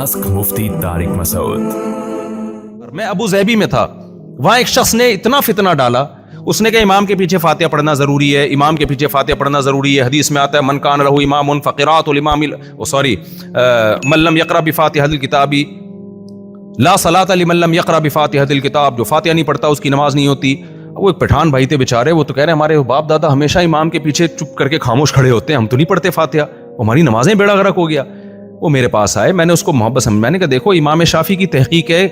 Ask मुफ्ती तारिक मसूद। मैं अबू ज़ैबी में था, वहां एक शख्स ने इतना फितना डाला, उसने कहा इमाम के पीछे फातिहा पढ़ना ज़रूरी है, इमाम के पीछे फातिहा पढ़ना ज़रूरी है। हदीस में आता है मन कान लहू इमामुन फ़क़िरातुल इमाम मन लम यक़रा बिफ़ातिहतिल किताबी ला सलात लिमन लम यक़रा बिफ़ातिहतिल किताब। जो फातिहा नहीं पढ़ता उसकी नमाज नहीं होती। वो एक पठान भाई थे बेचारे, वो तो कह रहे हैं हमारे बाप दादा हमेशा इमाम के पीछे चुप करके खामोश खड़े होते हैं, हम तो नहीं पढ़ते फातिहा, हमारी नमाजें बेड़ा गर्क हो गया। वो मेरे पास आए, मैंने उसको मोहब्बत समझ, मैंने कहा देखो इमाम शाफी की तहकीक है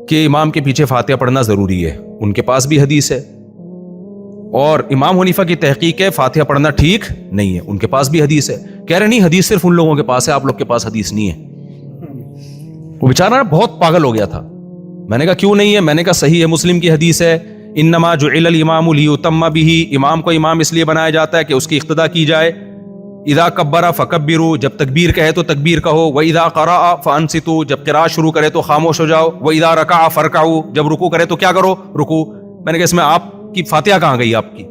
कि इमाम के पीछे फातिहा पढ़ना ज़रूरी है, उनके पास भी हदीस है, और इमाम हनीफा की तहकीक है फातिहा पढ़ना ठीक नहीं है, उनके पास भी हदीस है। कह रहे नहीं हदीस सिर्फ उन लोगों के पास है, आप लोग के पास हदीस नहीं है। वो बेचारा बहुत पागल हो गया था। मैंने कहा क्यों नहीं है? मैंने कहा सही है, मुस्लिम की हदीस है इन्नमा जुइलल इमामु लियुतम्मा बिही, इमाम को इमाम इसलिए बनाया जाता है कि उसकी इक्तदा की जाए। इदा कब्बरा फकब्बिरू, जब तकबीर कहे तो तकबीर कहो। व इदा क़राअ फ़अनसितू, जब क़िराअत शुरू करे तो खामोश हो जाओ। व इदा रकअ फ़रकऊ, जब रुकू करे तो क्या करो? रुकू। मैंने कहा इसमें आपकी फातिहा कहाँ गई आपकी?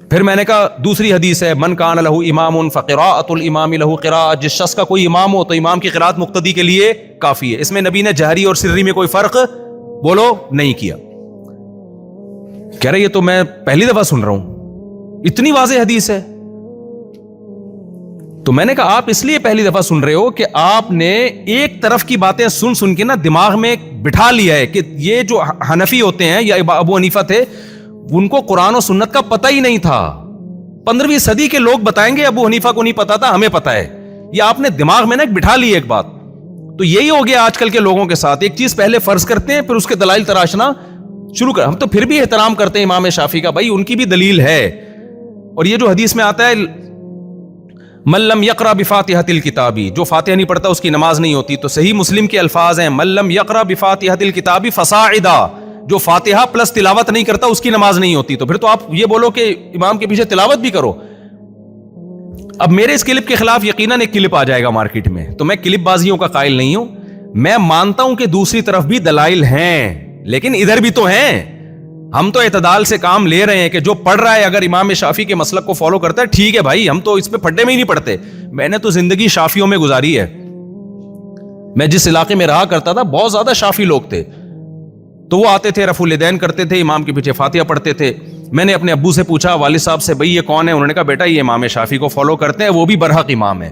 फिर मैंने कहा दूसरी हदीस है मन कान लहू इमामुन फ़क़िराअतुल इमामी लहू क़िराअत, जिस शख्स का कोई इमाम हो तो इमाम की क़िराअत मुक़्तदी के लिए काफ़ी है। इसमें नबी ने जहरी और सिर्री में कोई फ़र्क बोलो नहीं किया। कह रहे ये तो मैं पहली दफा सुन रहा हूं, इतनी वाज़ेह हदीस है। तो मैंने कहा आप इसलिए पहली दफा सुन रहे हो कि आपने एक तरफ की बातें सुन सुन के ना दिमाग में बिठा लिया है कि ये जो हनफी होते हैं या अबू हनीफा थे, उनको कुरान और सुन्नत का पता ही नहीं था। 15वीं सदी के लोग बताएंगे अबू हनीफा को नहीं पता था, हमें पता है। ये आपने दिमाग में ना बिठा ली एक बात। तो यही हो गया आजकल के लोगों के साथ, एक चीज पहले फर्ज करते हैं फिर उसके दलाइल तराशना शुरू कर। हम तो फिर भी एहतराम करते हैं इमाम शाफी का, भाई उनकी भी दलील है। और ये जो हदीस में आता है मल्लम यक़रा बिफ़ातिहतिल किताबी, जो फातिहा नहीं पढ़ता उसकी नमाज नहीं होती, तो सही मुस्लिम के अल्फाज हैं मल्लम यक़रा बिफ़ातिहतिल किताबी फ़साइदा, जो फातिहा प्लस तिलावत नहीं करता उसकी नमाज नहीं होती। तो फिर तो आप ये बोलो कि इमाम के पीछे तिलावत भी करो। अब मेरे इस क्लिप के खिलाफ यकीनन एक क्लिप आ जाएगा मार्केट में, तो मैं क्लिप बाजियों का कायल नहीं हूं। मैं मानता हूं कि दूसरी तरफ भी दलाइल हैं, लेकिन इधर भी तो हैं। हम तो एतदाल से काम ले रहे हैं कि जो पढ़ रहा है अगर इमाम शाफी के मसलक को फॉलो करता है ठीक है भाई, हम तो इस पे फड्डे में ही नहीं पड़ते। मैंने तो जिंदगी शाफियों में गुजारी है। मैं जिस इलाके में रहा करता था बहुत ज्यादा शाफी लोग थे, तो वो आते थे रफुल यदैन करते थे, इमाम के पीछे फातिहा पढ़ते थे। मैंने अपने अब्बू से पूछा वालिद साहब से, भाई ये कौन है? उन्होंने कहा बेटा ये इमाम शाफी को फॉलो करते हैं, वो भी बरहक इमाम है।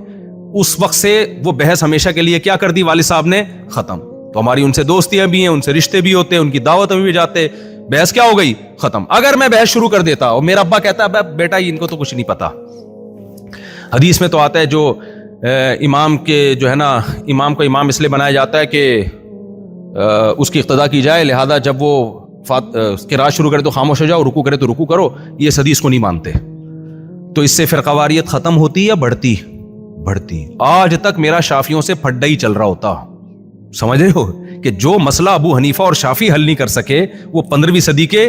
उस वक्त से वो बहस हमेशा के लिए क्या कर दी वालिद साहब ने? खत्म। तो हमारी उनसे दोस्तियां भी हैं, उनसे रिश्ते भी होते हैं, उनकी दावत में भी जाते। बहस क्या हो गई? खत्म। अगर मैं बहस शुरू कर देता और मेरा अब्बा कहता है बेटा इनको तो कुछ नहीं पता। हदीस में तो आता है जो इमाम के जो है ना, इमाम को इमाम इसलिए बनाया जाता है कि उसकी इक्तदा की जाए, लिहाजा जब वो क़िराअत शुरू करे तो खामोश हो जाओ, रुकू करे तो रुकू करो। ये इस हदीस को नहीं मानते। तो इससे फ़िरक़ावारियत खत्म होती या बढ़ती? बढ़ती। आज तक मेरा शाफियों से फड्डा ही चल रहा होता। समझ रहे हो कि जो मसला अबू हनीफा और शाफी हल नहीं कर सके, वो 15वीं सदी के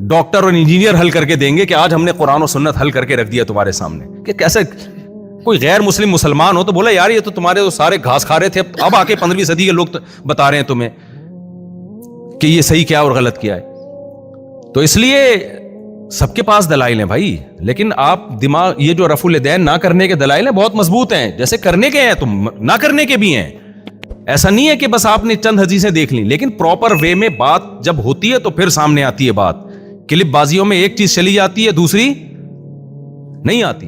डॉक्टर और इंजीनियर हल करके देंगे कि आज हमने कुरान और सुन्नत हल करके रख दिया तुम्हारे सामने। कि कैसे कोई गैर मुस्लिम मुसलमान हो तो बोला यार ये तो तुम्हारे तो सारे घास खा रहे थे, अब आके 15वीं सदी के लोग तो बता रहे हैं तुम्हें कि ये सही क्या और गलत क्या है। तो इसलिए सबके पास दलाइल हैं भाई, लेकिन आप दिमाग, ये जो रफुल यदैन ना करने के दलाइल हैं बहुत मजबूत हैं, जैसे करने के हैं तो ना करने के भी हैं। ऐसा नहीं है कि बस आपने चंद हदीसें देख ली, लेकिन प्रॉपर वे में बात जब होती है तो फिर सामने आती है बात। क्लिप बाजियों में एक चीज चली जाती है, दूसरी नहीं आती।